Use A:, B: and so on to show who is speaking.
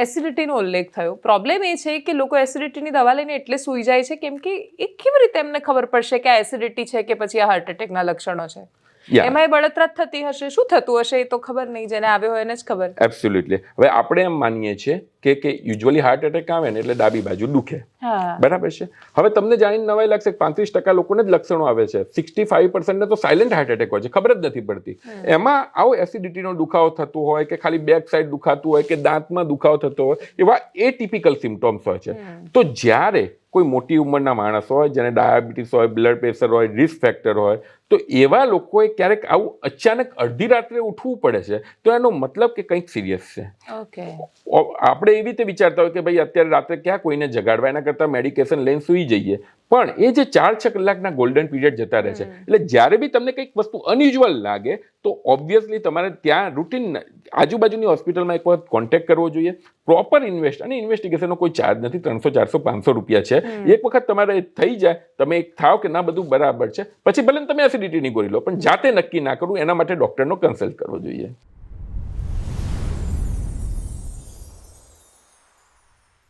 A: એસિડિટીનો ઉલ્લેખ થયો. પ્રોબ્લેમ એ છે કે લોકો એસિડિટીની દવા લઈને એટલે સૂઈ જાય છે કેમ કે એ કેવી રીતે એમને ખબર પડશે કે આ એસિડિટી છે કે પછી આ હાર્ટ એટેકના લક્ષણો છે? એમાં બળતરા થતી હશે, શું થતું હશે એ તો ખબર નહીં, જેને આવ્યો હોય એને જ ખબર.
B: એબ્સોલ્યુટલી. હવે આપણે એમ માનીએ છીએ કે યુઝ્યુઅલી હાર્ટ એટેક આવે ને એટલે ડાબી બાજુ દુખે, બરાબર છે. હવે તમને જાણીને નવાઈ લાગશે કે 35% લોકોને જ લક્ષણો આવે છે, 65% ને તો સાયલેન્ટ હાર્ટ એટેક હોય છે, ખબર જ નથી પડતી. એમાં આવો એસિડિટીનો દુખાવો થતો હોય કે ખાલી બેક સાઈડ દુખાતું હોય કે દાંતમાં દુખાવો થતો હોય, એવા એટિપિકલ સિમ્ટોમ્સ હોય છે. તો જ્યારે કોઈ મોટી ઉંમરના માણસ હોય, જેને ડાયાબિટીસ હોય, બ્લડ પ્રેશર હોય, રિસ્ક ફેક્ટર હોય, તો એવા લોકોએ ક્યારેક આવું અચાનક અડધી રાત્રે ઉઠવું પડે છે, તો એનો મતલબ કે કંઈક સિરિયસ છે. આપણે એવી રીતે વિચારતા હોય કે ભાઈ અત્યારે રાત્રે ક્યાં કોઈને જગાડવા, એના કરતાં મેડિકેશન લઈને સૂઈ જઈએ. પણ એ જે 4-6 કલાકના ગોલ્ડન પીરિયડ જતા રહે છે, એટલે જ્યારે બી તમને કંઈક વસ્તુ અનયુઝ્યુઅલ લાગે તો ઓબ્વિયસલી તમારે ત્યાં રૂટીન આજુબાજુની હોસ્પિટલમાં એક વખત કોન્ટેક્ટ કરવો જોઈએ. પ્રોપર અને ઇન્વેસ્ટિગેશનનો કોઈ ચાર્જ નથી, 300, 400, 500 રૂપિયા છે. એક વખત તમારે થઈ જાય, તમે એક થાવ કે ના બધું બરાબર છે, પછી ભલે તમે એસિડિટીની ગોળી લો, પણ જાતે નક્કી ના કરવું, એના માટે ડૉક્ટરનો કન્સલ્ટ કરવો જોઈએ.